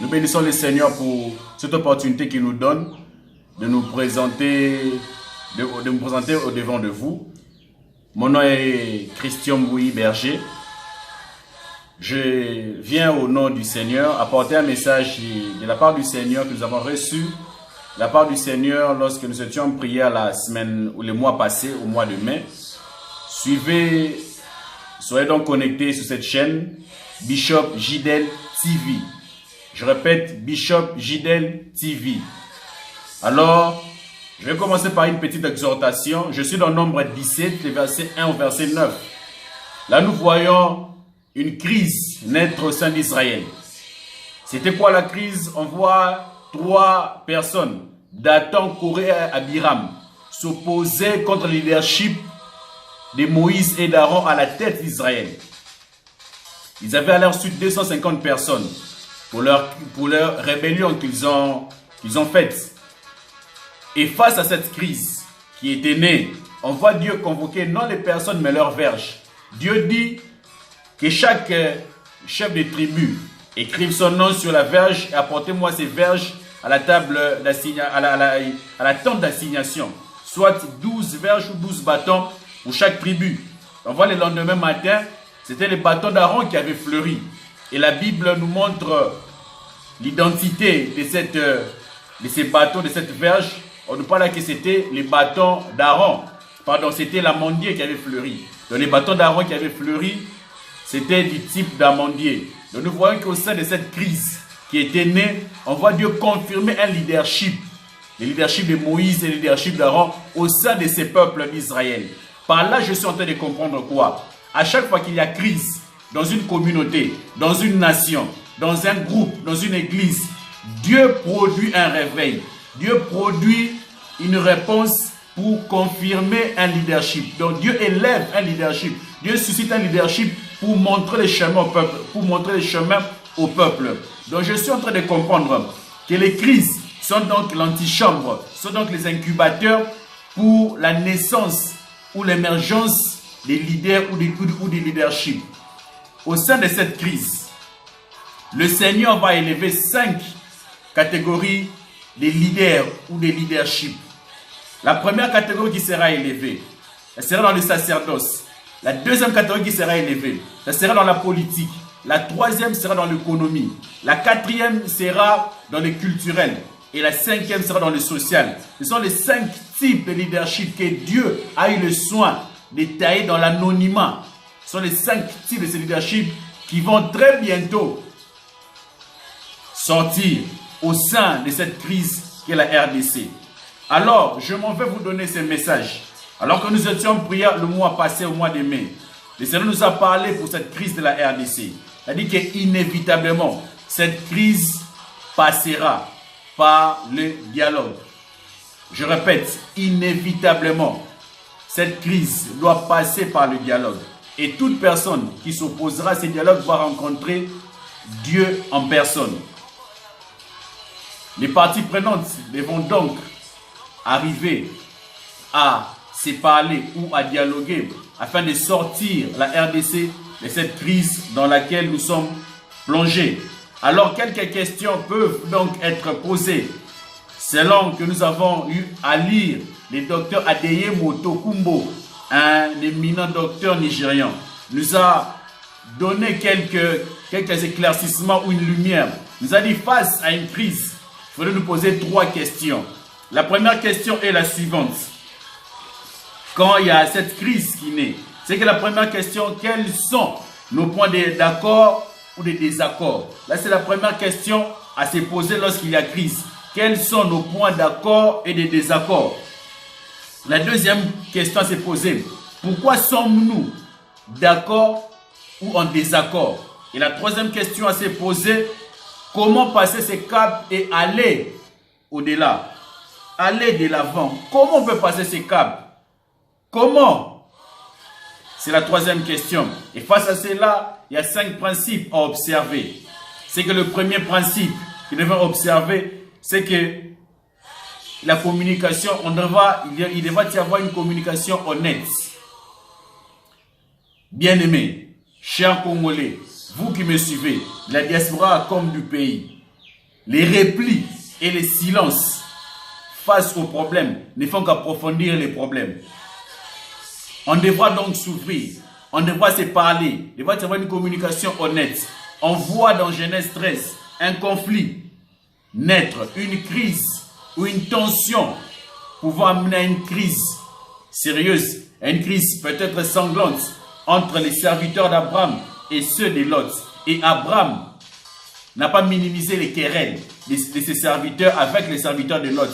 Nous bénissons le Seigneur pour cette opportunité qu'il nous donne de nous présenter, au devant de vous. Mon nom est Christian Bouy Berger. Je viens au nom du Seigneur apporter un message de la part du Seigneur que nous avons reçu de la part du Seigneur lorsque nous étions en prière la semaine ou le mois passé, au mois de mai. Soyez donc connectés sur cette chaîne Bishop Jidel TV. Je répète, Bishop Jidel TV. Alors, je vais commencer par une petite exhortation. Je suis dans Nombre 17, le verset 1 au verset 9. Là, nous voyons une crise naître au sein d'Israël. C'était quoi la crise? On voit trois personnes, Dathan, Coré et Abiram, s'opposer contre le leadership de Moïse et d'Aaron à la tête d'Israël. Ils avaient à leur suite 250 personnes pour leur rébellion qu'ils ont faite. Et face à cette crise qui était née, on voit Dieu convoquer non les personnes mais leurs verges. Dieu dit que chaque chef de tribu écrive son nom sur la verge et apportez-moi ces verges à la table à la tente d'assignation. Soit 12 verges ou 12 bâtons pour chaque tribu. On voit le lendemain matin, c'était les bâtons d'Aaron qui avaient fleuri. Et la Bible nous montre l'identité de ces bâtons, de cette verge. On nous parle que c'était les bâtons d'Aaron. Pardon, c'était l'amandier qui avait fleuri. Donc les bâtons d'Aaron qui avaient fleuri, c'était du type d'amandier. Donc nous voyons qu'au sein de cette crise qui était née, on voit Dieu confirmer un leadership. Le leadership de Moïse et le leadership d'Aaron au sein de ces peuples d'Israël. Par là, je suis en train de comprendre quoi? À chaque fois qu'il y a crise dans une communauté, dans une nation, dans un groupe, dans une église, Dieu produit un réveil. Dieu produit une réponse pour confirmer un leadership. Donc Dieu élève un leadership. Dieu suscite un leadership pour montrer les chemins au peuple. Donc je suis en train de comprendre que les crises sont donc l'antichambre, sont donc les incubateurs pour la naissance ou l'émergence des leaders ou des leaderships. Au sein de cette crise, le Seigneur va élever 5 catégories de leaders ou de leadership. La première catégorie qui sera élevée, elle sera dans le sacerdoce. La deuxième catégorie qui sera élevée, ça sera dans la politique. La troisième sera dans l'économie. La quatrième sera dans le culturel. Et la cinquième sera dans le social. Ce sont les 5 types de leadership que Dieu a eu le soin de tailler dans l'anonymat. Ce sont les 5 types de ces leadership qui vont très bientôt sortir au sein de cette crise qu'est la RDC. Alors, je m'en vais vous donner ces messages. Alors que nous étions en prière le mois passé, au mois de mai, le Seigneur nous a parlé pour cette crise de la RDC. Il a dit qu'inévitablement, cette crise passera par le dialogue. Je répète, inévitablement, cette crise doit passer par le dialogue. Et toute personne qui s'opposera à ce dialogue va rencontrer Dieu en personne. Les parties prenantes devront donc arriver à se parler ou à dialoguer afin de sortir la RDC de cette crise dans laquelle nous sommes plongés. Alors, quelques questions peuvent donc être posées selon que nous avons eu à lire le docteur Adeyemo Tokumbo, un éminent docteur nigérian, nous a donné quelques éclaircissements ou une lumière. Nous a dit face à une crise, il faudrait nous poser 3 questions. La première question est la suivante. Quand il y a cette crise qui naît, c'est que la première question, quels sont nos points d'accord ou de désaccord? Là, c'est la première question à se poser lorsqu'il y a crise. Quels sont nos points d'accord et de désaccord? La deuxième question à se poser, pourquoi sommes-nous d'accord ou en désaccord? Et la troisième question à se poser, comment passer ces caps et aller au-delà? Aller de l'avant. Comment on peut passer ces caps? Comment? C'est la troisième question. Et face à cela, il y a 5 principes à observer. C'est que le premier principe que nous devons observer, c'est que la communication, il devra y avoir une communication honnête. Bien-aimés, chers Congolais, vous qui me suivez, la diaspora comme du pays, Les replis et les silences face aux problèmes ne font qu'approfondir les problèmes. On devra donc s'ouvrir, on devra se parler, il devra y avoir une communication honnête. On voit dans Genèse 13 un conflit naître, une crise ou une tension pouvant amener à une crise sérieuse, à une crise peut-être sanglante entre les serviteurs d'Abraham et ceux de Lot. Et Abraham n'a pas minimisé les querelles de ses serviteurs avec les serviteurs de Lot.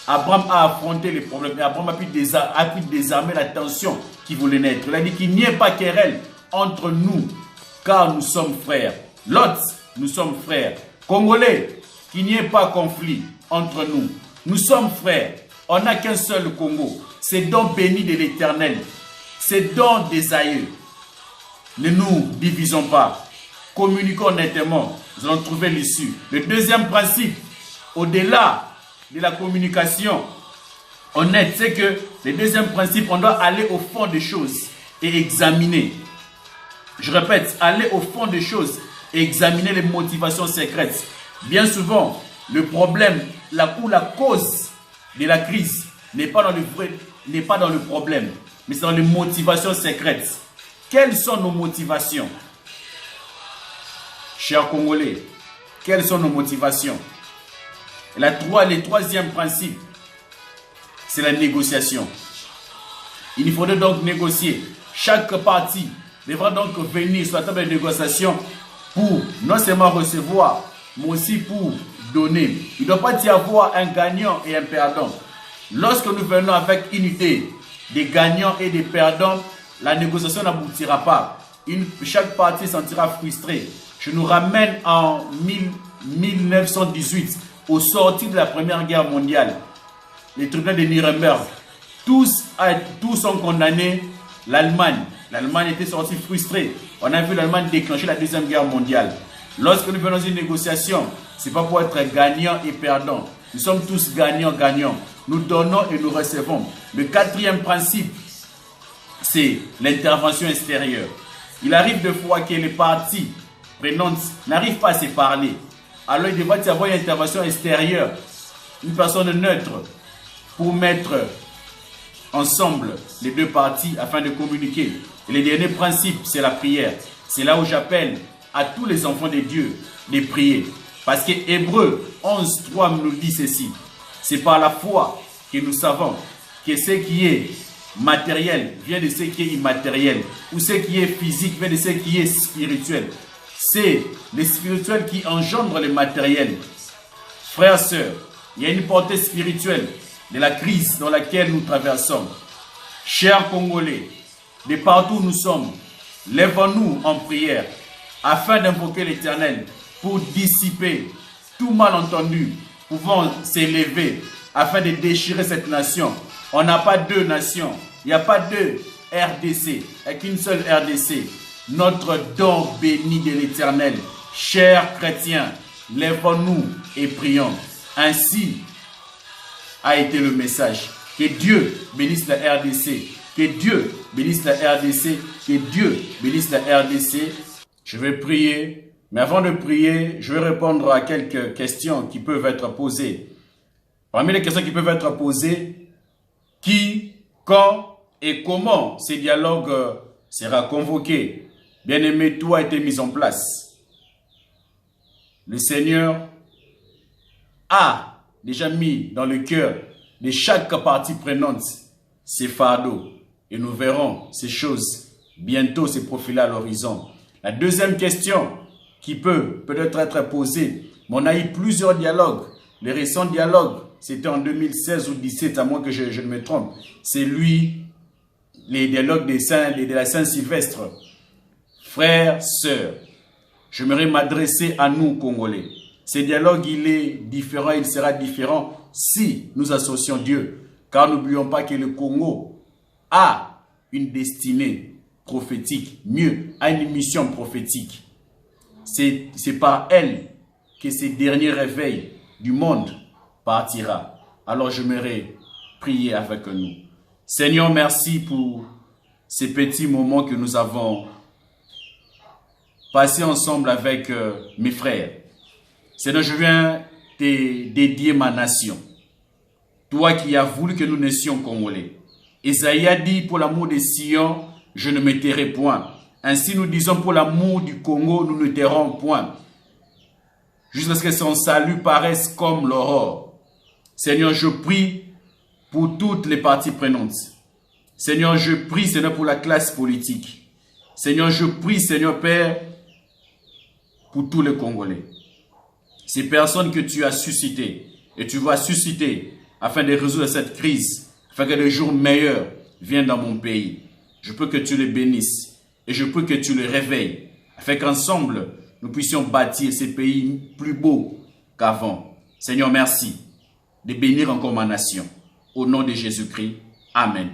Abraham a affronté les problèmes et Abraham a pu désarmer la tension qui voulait naître. Il a dit qu'il n'y ait pas querelle entre nous, car nous sommes frères. Lot, nous sommes frères. Congolais, qu'il n'y ait pas conflit entre nous. Nous sommes frères. On n'a qu'un seul Congo. C'est don béni de l'Éternel. C'est don des aïeux. Ne nous divisons pas. Communiquons honnêtement. Nous allons trouver l'issue. Le deuxième principe, au-delà de la communication honnête, c'est que le deuxième principe, on doit aller au fond des choses et examiner. Je répète, aller au fond des choses et examiner les motivations secrètes. Bien souvent, le problème, la cause de la crise n'est pas dans le problème, mais c'est dans les motivations secrètes. Quelles sont nos motivations? Chers Congolais, quelles sont nos motivations? Le troisième principe, c'est la négociation. Il faudrait donc négocier. Chaque partie devra donc venir sur la table de négociation pour non seulement recevoir, mais aussi pour donner. Il ne doit pas y avoir un gagnant et un perdant. Lorsque nous venons avec une idée des gagnants et des perdants, la négociation n'aboutira pas. Chaque partie se sentira frustrée. Je nous ramène en 1918, au sortir de la Première Guerre mondiale. Les tribunaux de Nuremberg, tous ont condamné l'Allemagne. L'Allemagne était sortie frustrée. On a vu l'Allemagne déclencher la Deuxième Guerre mondiale. Lorsque nous venons à une négociation, ce n'est pas pour être gagnant et perdant. Nous sommes tous gagnants-gagnants. Nous donnons et nous recevons. Le quatrième principe, c'est l'intervention extérieure. Il arrive de fois que les parties prenantes n'arrivent pas à se parler. Alors il devrait y avoir une intervention extérieure, une personne neutre, pour mettre ensemble les deux parties afin de communiquer. Et le dernier principe, c'est la prière. C'est là où j'appelle à tous les enfants de Dieu de prier. Parce que Hébreux 11:3 nous dit ceci. C'est par la foi que nous savons que ce qui est matériel vient de ce qui est immatériel. Ou ce qui est physique vient de ce qui est spirituel. C'est le spirituel qui engendre le matériel. Frères, sœurs, il y a une portée spirituelle de la crise dans laquelle nous traversons. Chers Congolais, de partout où nous sommes, lèvons-nous en prière afin d'invoquer l'Éternel pour dissiper tout malentendu pouvant s'élever afin de déchirer cette nation. On n'a pas deux nations, il n'y a pas deux RDC, il n'y a qu'une seule RDC. Notre don béni de l'Éternel. Chers chrétiens, lèvons-nous et prions. Ainsi a été le message. Que Dieu bénisse la RDC. Que Dieu bénisse la RDC. Que Dieu bénisse la RDC. Je vais prier. Mais avant de prier, je vais répondre à quelques questions qui peuvent être posées. Parmi les questions qui peuvent être posées, qui, quand et comment ces dialogues sera convoqué? Bien-aimé, tout a été mis en place. Le Seigneur a déjà mis dans le cœur de chaque partie prenante ses fardeaux. Et nous verrons ces choses bientôt se profiler à l'horizon. La deuxième question qui peut peut-être être posée, mais on a eu plusieurs dialogues. Les récents dialogues, c'était en 2016 ou 2017, à moins que je ne me trompe. C'est les dialogues de la Saint-Sylvestre. Frères, sœurs, j'aimerais m'adresser à nous, Congolais. Ce dialogue, il est différent, il sera différent si nous associons Dieu. Car n'oublions pas que le Congo a une destinée prophétique, mieux, a une mission prophétique. C'est par elle que ce dernier réveil du monde partira. Alors j'aimerais prier avec nous. Seigneur, merci pour ces petits moments que nous avons passés ensemble avec mes frères. Seigneur, je viens te dédier ma nation. Toi qui as voulu que nous naissions congolais. Esaïe a dit, pour l'amour de Sion, je ne me tairai point. Ainsi nous disons, pour l'amour du Congo, nous ne tairons point. Jusqu'à ce que son salut paraisse comme l'aurore. Seigneur, je prie pour toutes les parties prenantes. Seigneur, je prie, Seigneur, pour la classe politique. Seigneur, je prie, Seigneur Père, pour tous les Congolais. Ces personnes que tu as suscitées et tu vas susciter afin de résoudre cette crise, afin que des jours meilleurs viennent dans mon pays. Je peux que tu les bénisses et je peux que tu les réveilles, afin qu'ensemble, nous puissions bâtir ces pays plus beaux qu'avant. Seigneur, merci de bénir encore ma nation. Au nom de Jésus-Christ, Amen.